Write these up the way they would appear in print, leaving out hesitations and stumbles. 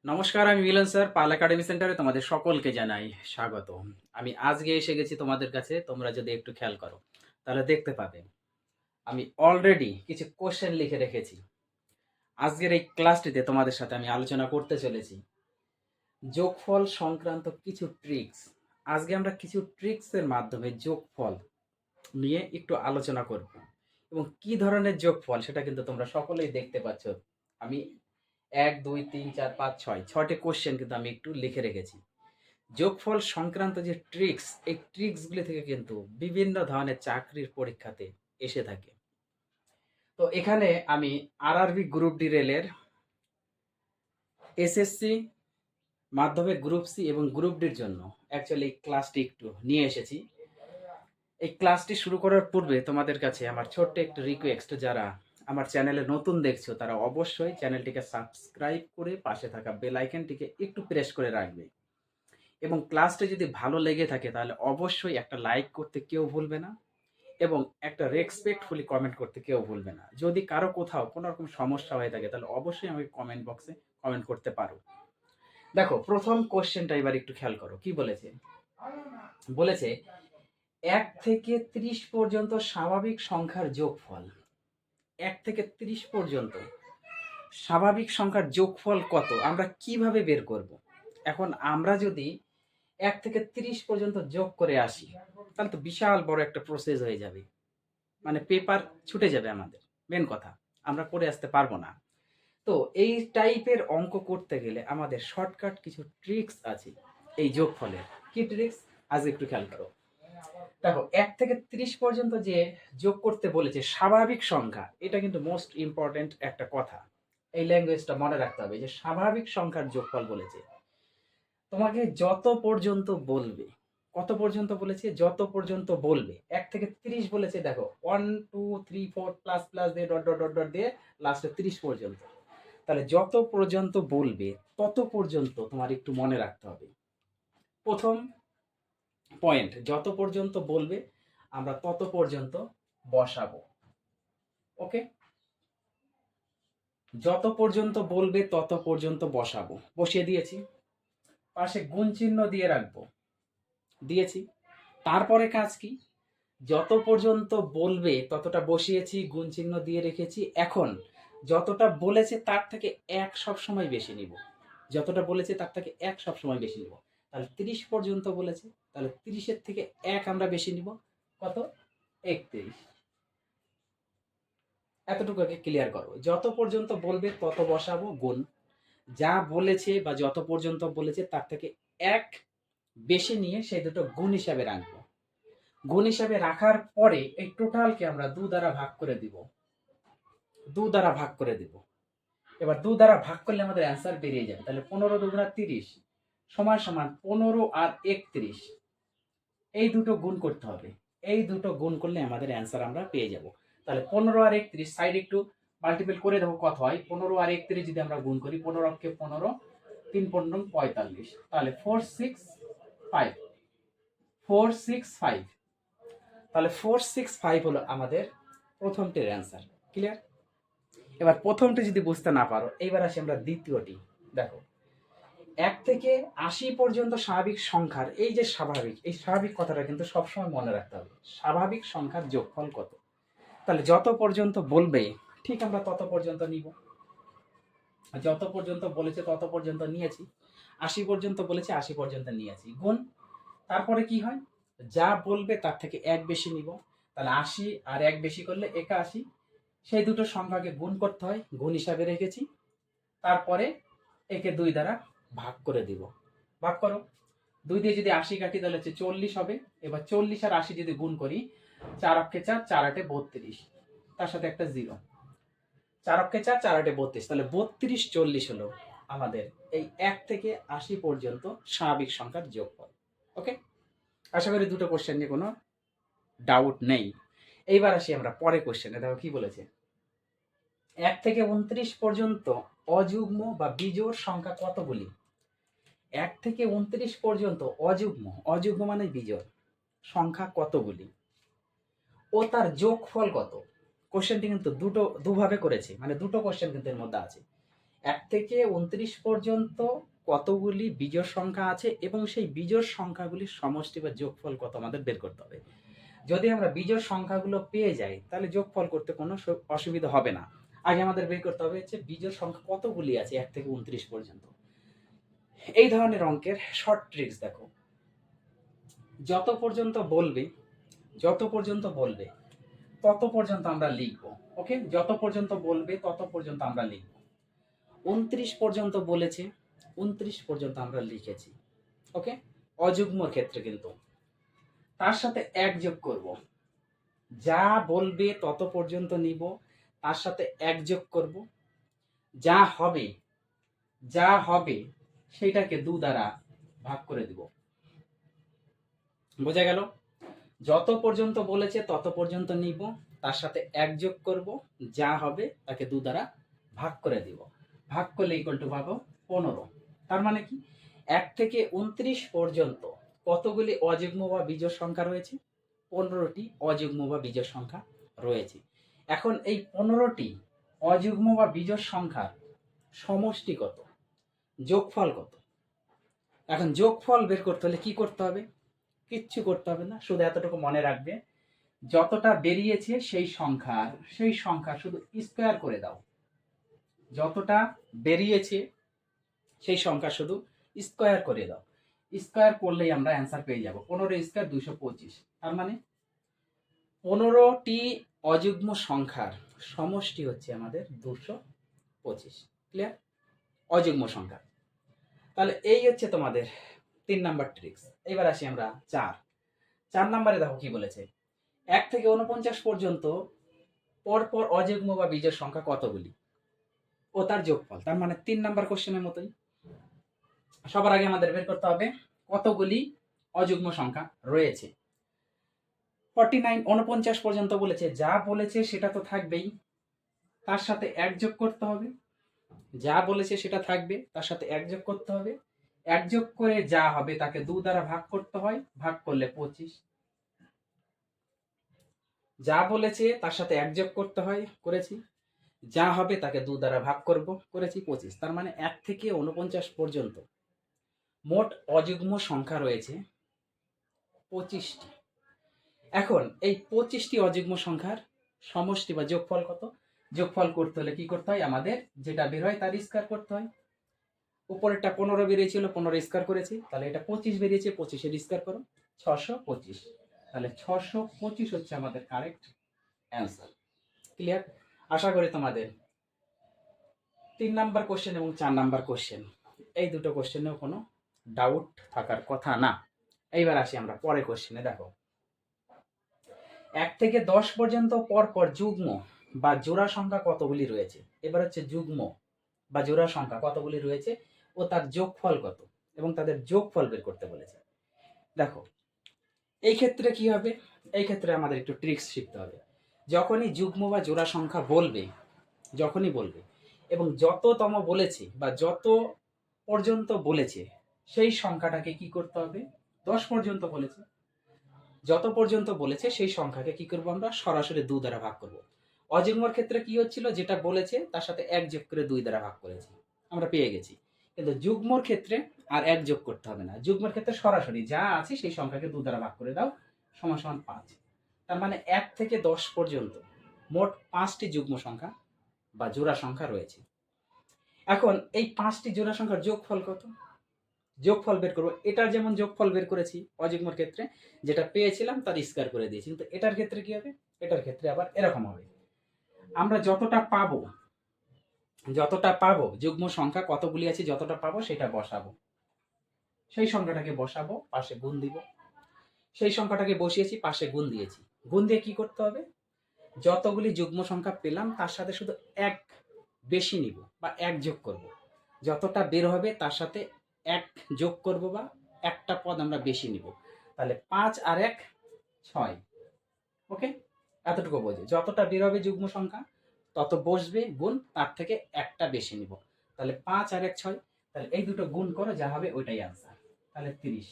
নমস্কার, আমি মিলন স্যার পাল একাডেমি সেন্টারে তোমাদের সকলকে জানাই স্বাগত। আমি আজকে এসে গেছি তোমাদের কাছে। তোমরা যদি একটু খেয়াল করো তাহলে দেখতে পাবে আমি অলরেডি কিছু কোশ্চেন লিখে রেখেছি। আজকের এই ক্লাসটিতে তোমাদের সাথে আমি আলোচনা করতে চলেছি যোগফল সংক্রান্ত কিছু ট্রিক্স। আজকে আমরা কিছু ট্রিক্সের মাধ্যমে যোগফল নিয়ে একটু আলোচনা করব এবং কি ধরনের যোগফল সেটা কিন্তু তোমরা সকলেই দেখতে পাচ্ছ। আমি ১, ২, ৩, ৪, ৫, ৬ ৬টে কোশ্চেন কিন্তু আমি একটু লিখে রেখেছি। যোগফল সংক্রান্ত যে ট্রিক্স, এই ট্রিক্সগুলি থেকে কিন্তু বিভিন্ন ধরনের চাকরির পরীক্ষাতে এসে থাকে। তো এখানে আমি আরআরবি গ্রুপ ডি রেলের এসএসসি মাধ্যমিক গ্রুপ সি এবং গ্রুপ ডির জন্য অ্যাকচুয়ালি এই ক্লাসটি একটু নিয়ে এসেছি। এই ক্লাসটি শুরু করার পূর্বে তোমাদের কাছে আমার ছোট্ট একটু রিকোয়েস্ট, যারা আমার চ্যানেলে নতুন দেখছো তারা অবশ্যই চ্যানেলটিকে সাবস্ক্রাইব করে পাশে থাকা বেল আইকনটিকে একটু প্রেস করে রাখবে এবং ক্লাসটি যদি ভালো লেগে থাকে তাহলে অবশ্যই একটা লাইক করতে কেউ ভুলবে না এবং একটা রেসপেক্টফুলি কমেন্ট করতে কেউ ভুলবে না। যদি কারো কোথাও কোনো রকম সমস্যা হয়ে থাকে তাহলে অবশ্যই আমাকে কমেন্ট বক্সে কমেন্ট করতে পারো। দেখো, প্রথম কোশ্চেনটা এবার একটু খেয়াল করো। কি বলেছে? বলেছে ১ থেকে ৩০ পর্যন্ত স্বাভাবিক সংখ্যার যোগফল। ১ থেকে ৩০ পর্যন্ত স্বাভাবিক সংখ্যার যোগফল কত? আমরা কিভাবে বের করব? এখন আমরা যদি ১ থেকে ৩০ পর্যন্ত যোগ করে আসি তাহলে তো বিশাল বড় একটা প্রসেস হয়ে যাবে। মানে পেপার ছুটে যাবে আমাদের। মেন কথা, আমরা করে আসতে পারবো না। তো এই টাইপের অঙ্ক করতে গেলে আমাদের শর্টকাট কিছু ট্রিক্স আছে এই যোগফলের। কি ট্রিক্স? আজ একটু খেয়াল করো। দেখো, ১ থেকে ৩০ পর্যন্ত যে যোগ করতে বলেছে স্বাভাবিক সংখ্যা, এটা কিন্তু মোস্ট ইম্পর্টেন্ট একটা কথা। এই ল্যাঙ্গুয়েজটা মনে রাখতে হবে যে স্বাভাবিক সংখ্যার যোগফল বলেছে। তোমাকে যত পর্যন্ত বলবে, কত পর্যন্ত বলেছে? যত পর্যন্ত বলবে। ১ থেকে ৩০ বলেছে, দেখো ১, ২, ৩, ৪ প্লাস প্লাস দিয়ে ডট ডট ডট ডট দিয়ে লাস্টে ৩০ পর্যন্ত। তাহলে যত পর্যন্ত বলবে তত পর্যন্ত তোমার একটু মনে রাখতে হবে। প্রথম পয়েন্ট, যত পর্যন্ত বলবে আমরা তত পর্যন্ত বসাবো। ওকে? যত পর্যন্ত বলবে তত পর্যন্ত বসাবো। বসিয়ে দিয়েছি। পাশে গুণ চিহ্ন দিয়ে রাখবো। দিয়েছি। তারপরে কাজ কি? যত পর্যন্ত বলবে ততটা বসিয়েছি, গুণ চিহ্ন দিয়ে রেখেছি। এখন যতটা বলেছে তার থেকে ১ সবসময় বেশি নিব। যতটা বলেছে তার থেকে ১ সবসময় বেশি নিব। তাহলে ৩০ পর্যন্ত বলেছে, তাহলে ৩০ এর থেকে ১ আমরা বেশি নিব। কত? ৩১। এতটুকু আগে ক্লিয়ার করো। যত পর্যন্ত বলবে তত বসাবো গুণ। যা বলেছে বা যত পর্যন্ত বলেছে তার থেকে ১ বেশি নিয়ে সেই দুটো গুণ হিসাবে রাখবো। গুণ হিসাবে রাখার পরে এই টোটালকে আমরা ২ দ্বারা ভাগ করে দিব। ২ দ্বারা ভাগ করে দিব। এবার ২ দ্বারা ভাগ করলে আমাদের অ্যান্সার বেরিয়ে যাবে। তাহলে ১৫ দুগুণা ৩০ সমান সমান ১৫ আর ৩১। এই দুটো গুণ করতে হবে। এই দুটো গুণ করলে আমাদের অ্যান্সার আমরা পেয়ে যাব। তাহলে ১৫ আর ৩১ সাইড একটু মাল্টিপল করে দেখো কত হয়। ১৫ আর ৩১ যদি আমরা গুণ করি, ১৫ অক্ষে ১৫, ৩ ১৫ ৪৫, তাহলে 465 465। তাহলে 465 হলো আমাদের প্রথমটির অ্যান্সার। ক্লিয়ার? এবার প্রথমটি যদি বুঝতে না পারো, এইবার আসি আমরা দ্বিতীয়টি। দেখো, ১ থেকে ৮০ পর্যন্ত স্বাভাবিক সংখ্যার এই যে স্বাভাবিক, এই স্বাভাবিক কথাটা কিন্তু সবসময় মনে রাখতে হবে। স্বাভাবিক সংখ্যার যোগফল কত? তাহলে যত পর্যন্ত বলবে ঠিক আমরা তত পর্যন্ত নিব। যত পর্যন্ত বলেছে তত পর্যন্ত নিয়েছি। ৮০ পর্যন্ত বলেছে ৮০ পর্যন্ত নিয়েছি। গুণ। তারপরে কি হয়? যা বলবে তার থেকে ১ বেশি নিব। তাহলে ৮০ আর ১ বেশি করলে ৮১। সেই দুটো সংখ্যাকে গুণ করতে হয়, গুণ হিসাবে রেখেছি। তারপরে একে ২ দ্বারা ভাগ করে দিব। ভাগ করো। ২ দিয়ে যদি ৮০ কাটি তাহলে হচ্ছে ৪০ হবে। এবার ৪০ আর ৮০ যদি গুণ করি, ৪ অক্ষে ৪, ৪ আটে ৩২, তার সাথে একটা 0। ৪ অক্ষে ৪, ৪ আটে ৩২, তাহলে ৩২ ৪০ হলো আমাদের এই ১ থেকে ৮০ পর্যন্ত স্বাভাবিক সংখ্যার যোগফল। ওকে? আশা করি দুটো কোশ্চেন নিয়ে কোনো ডাউট নেই। এইবার আসি আমরা পরে কোশ্চেনে। দেখো কি বলেছে। ১ থেকে ২৯ পর্যন্ত অযুগ্ম বা বিজোড় সংখ্যা কতগুলি? ১ থেকে ২৯ পর্যন্ত অযুগ্ম, অযুগ্ম মানে বিজোড় সংখ্যা কতগুলি ও তার যোগফল কত? কোশ্চেনটি কিন্তু দুভাবে করেছে, মানে দুটো কোশ্চেন কিন্তু এর মধ্যে আছে। 1 থেকে 29 পর্যন্ত কতগুলি বিজোড় সংখ্যা আছে এবং সেই বিজোড় সংখ্যাগুলির সমষ্টি বা যোগফল কত আমাদের বের করতে হবে। যদি আমরা বিজোড় সংখ্যাগুলো পেয়ে যাই তাহলে যোগফল করতে কোনো অসুবিধা হবে না। আগে আমাদের বের করতে হবে হচ্ছে বিজোড় সংখ্যা কতগুলি আছে 1 থেকে 29 পর্যন্ত। এই ধরনের অঙ্কের শর্ট ট্রিক্স দেখো, যত পর্যন্ত বলবে তত পর্যন্ত আমরা লিখব। ওকে, যত পর্যন্ত বলবে তত পর্যন্ত আমরা লিখব। 29 পর্যন্ত বলেছে, 29 পর্যন্ত আমরা লিখেছি। ওকে, অযুগ্মর ক্ষেত্রে কিন্তু তার সাথে 1 যোগ করব। যা বলবে তত পর্যন্ত নিব, তার সাথে 1 যোগ করব। যা হবে সেটাকে 2 দ্বারা ভাগ করে দিব। বোঝা গেল? যত পর্যন্ত বলেছে তত পর্যন্ত নিব, তার সাথে 1 যোগ করব, যা হবে তাকে 2 দ্বারা ভাগ করে দিব। ভাগ করলে ইকুয়াল টু পাবো 15। তার মানে কি 1 থেকে 29 পর্যন্ত কতগুলি অযুগ্ম বা বিজোড় সংখ্যা রয়েছে? 15টি অযুগ্ম বা বিজোড় সংখ্যা রয়েছে। এখন এই 15টি অযুগ্ম বা বিজোড় সংখ্যার সমষ্টি কত, যোগফল কত? এখন যোগফল বের করতে হলে কি করতে হবে? কিচ্ছু করতে হবে না, শুধু এতটুকু মনে রাখবে, যতটা বেরিয়েছে সেই সংখ্যা শুধু স্কোয়ার করে দাও। যতটা বেরিয়েছে সেই সংখ্যা শুধু স্কোয়ার করে দাও। স্কোয়ার করলেই আমরা অ্যান্সার পেয়ে যাব। 15 স্কোয়ার 225। তার মানে 15টি অযুগ্ম সংখ্যার সমষ্টি হচ্ছে আমাদের 225। ক্লিয়ার? অযুগ্ম সংখ্যা। তাহলে এই হচ্ছে তোমাদের 3 নাম্বার ট্রিক্স। এবার আসি আমরা 4 নাম্বারে। দেখো কি বলেছে, 1 থেকে 49 পর্যন্ত পরপর অযুগ্ম বা বিজোড় সংখ্যা কতগুলি ও তার যোগফল। তার মানে 3 নাম্বার কোশ্চেনের মতোই। সবার আগে আমাদের বের করতে হবে কতগুলি অযুগ্ম সংখ্যা রয়েছে। 49 পর্যন্ত বলেছে, যা বলেছে সেটা তো থাকবেই, তার সাথে 1 যোগ করতে হবে। যা বলেছে সেটা থাকবে, তার সাথে 1 যোগ করতে হবে। 1 যোগ করে যা হবে তাকে 2 দ্বারা ভাগ করতে হয়, ভাগ করলে 25। যা বলেছে তার সাথে 1 যোগ করতে হয়, করেছি। যা হবে তাকে 2 দ্বারা ভাগ করব, করেছি 25। তার মানে 1 থেকে 49 পর্যন্ত মোট অযুগ্ম সংখ্যা রয়েছে 25টি। এখন এই 25টি অযুগ্ম সংখ্যার সমষ্টি বা যোগফল কত? যোগফল করতে হলে কি করতে হয়? আমাদের যেটা বের হয় তার স্কয়ার করতে হয়। উপরেরটা 15 বেরিয়েছিল, 15 স্কয়ার করেছি, তাহলে এটা 25 বেরিয়েছে, 25 এর স্কয়ার করো, 625। তাহলে 625 হচ্ছে আমাদের কারেক্ট অ্যান্সার। ক্লিয়ার? আশা করি তোমাদের 3 নাম্বার কোশ্চেন এবং 4 নাম্বার কোশ্চেন, এই দুটো কোশ্চেনেও কোনো ডাউট থাকার কথা না। এইবার আসি আমরা পরের কোশ্চেনে। দেখো, 1 থেকে 10 পর্যন্ত পরপর যুগ্ম বা জোড়া সংখ্যা কতগুলি রয়েছে? এবার হচ্ছে যুগ্ম বা জোড়া সংখ্যা কতগুলি রয়েছে ও তার যোগফল কত, এবং তাদের যোগফল বের করতে বলেছে। দেখো, এই ক্ষেত্রে কি হবে? এই ক্ষেত্রে আমাদের একটু ট্রিক্স শিখতে হবে। যখনই যুগ্ম বা জোড়া সংখ্যা বলবে, এবং যততম বলেছে বা যত পর্যন্ত বলেছে সেই সংখ্যাটাকে কি করতে হবে? 10 পর্যন্ত বলেছে, যত পর্যন্ত বলেছে সেই সংখ্যাকে কি করবো? আমরা সরাসরি 2 দ্বারা ভাগ করব। অযুগ্মর ক্ষেত্রে কি হচ্ছিল? যেটা বলেছে তার সাথে 1 যোগ করে 2 দ্বারা ভাগ করেছি, আমরা পেয়ে গেছি। কিন্তু যুগ্মর ক্ষেত্রে আর 1 যোগ করতে হবে না। যুগ্মর ক্ষেত্রে সরাসরি যা আছে সেই সংখ্যাকে 2 দ্বারা ভাগ করে দাও, সমান সমান 5। তার মানে 1 থেকে 10 পর্যন্ত মোট 5টি যুগ্ম সংখ্যা বা জোড়া সংখ্যা রয়েছে। এখন এই 5টি জোড়া সংখ্যার যোগফল কত? যোগফল বের করবো। এটার যেমন যোগফল বের করেছি অযুগ্মর ক্ষেত্রে, যেটা পেয়েছিলাম তার স্কয়ার করে দিয়েছি। কিন্তু এটার ক্ষেত্রে কি হবে? এটার ক্ষেত্রে আবার এরকম হবে, আমরা যতটা পাবো যুগ্ম সংখ্যা কতগুলি আছে, যতটা পাবো সেটা বসাবো, সেই সংখ্যাটাকে বসাবো, পাশে গুণ দিব। সেই সংখ্যাটাকে বসিয়েছি, পাশে গুণ দিয়েছি। গুণ দিয়ে কি করতে হবে? যতগুলি যুগ্ম সংখ্যা পেলাম তার সাথে শুধু 1 বেশি নিব বা 1 যোগ করব। যতটা বের হবে তার সাথে 1 যোগ করব বা একটা পদ আমরা বেশি নিব। তাহলে 5 আর 1 6। ওকে, এতটুকু বোঝে। যতটা বের হবে যুগ্ম সংখ্যা তত বসবে গুণ, তার থেকে একটা বেশি নিব। তাহলে 5 আর 1 6। তাহলে এই দুটো গুণ করো, যা হবে ওইটাই আনসার। তাহলে 30।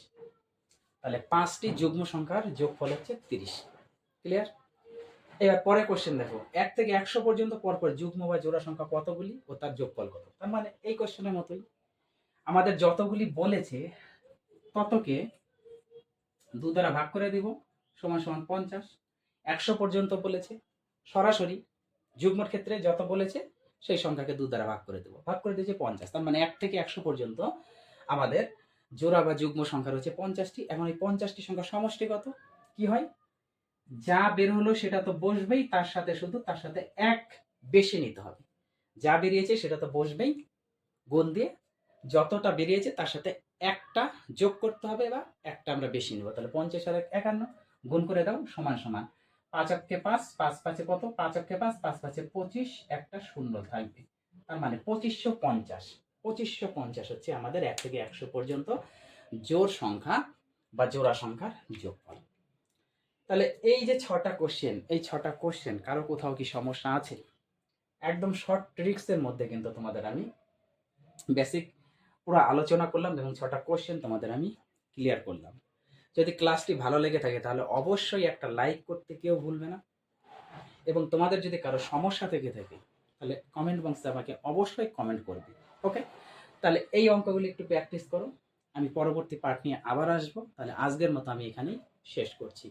তাহলে 5টি যুগ্ম সংখ্যার যোগফল হচ্ছে 30। ক্লিয়ার? এবার পরে কোশ্চেন দেখো, 1 থেকে 100 পর্যন্ত পরপর যুগ্ম বা জোড়া সংখ্যা কতগুলি ও তার যোগফল কত। তার মানে এই কোশ্চেনের মতোই আমাদের যতগুলি বলেছে ততকে 2 দ্বারা ভাগ করে দিব, সমান সমান 50। 100 পর্যন্ত বলেছে, সরাসরি যুগ্মর ক্ষেত্রে যত বলেছে সেই সংখ্যাকে 2 দ্বারা ভাগ করে দেবো, ভাগ করে দিয়েছে 50। তার মানে 1 থেকে 100 পর্যন্ত আমাদের জোড়া বা যুগ্ম সংখ্যা রয়েছে 50টি। এখন এই 50টি সংখ্যা সমষ্টি কত, কি হয়, যা বের হলো সেটা তো বসবেই, তার সাথে শুধু তার সাথে এক বেশি নিতে হবে। যা বেরিয়েছে সেটা তো বসবেই, গুণ দিয়ে যতটা বেরিয়েছে তার সাথে একটা যোগ করতে হবে বা একটা আমরা বেশি নেব। তাহলে 50 আর 51 গুণ করে দাও, সমান সমান 5 অক্ষে 5, 5 5 কত, 5 অক্ষে 5, 5 5 25, একটা শূন্য থাকবে। তার মানে 2550। 2550 হচ্ছে আমাদের 1 থেকে 100 পর্যন্ত জোড় সংখ্যা বা জোড়া সংখ্যার যোগফল। তাহলে এই যে 6টা কোশ্চেন, এই 6টা কোশ্চেন কারো কোথাও কি সমস্যা আছে? একদম শর্ট ট্রিক্সের মধ্যে কিন্তু তোমাদের আমি বেসিক পুরো আলোচনা করলাম এবং 6টা কোশ্চেন তোমাদের আমি ক্লিয়ার করলাম। যদি ক্লাসটি ভালো লেগে থাকে তাহলে অবশ্যই একটা লাইক করতে কেউ ভুলবে না, এবং তোমাদের যদি কারো সমস্যা থেকে থাকে তাহলে কমেন্ট বক্সে আমাকে অবশ্যই কমেন্ট করবে। ওকে, তাহলে এই অঙ্কগুলি একটু প্র্যাকটিস করো, আমি পরবর্তী পার্ট নিয়ে আবার আসবো। তাহলে আজকের মতো আমি এখানেই শেষ করছি।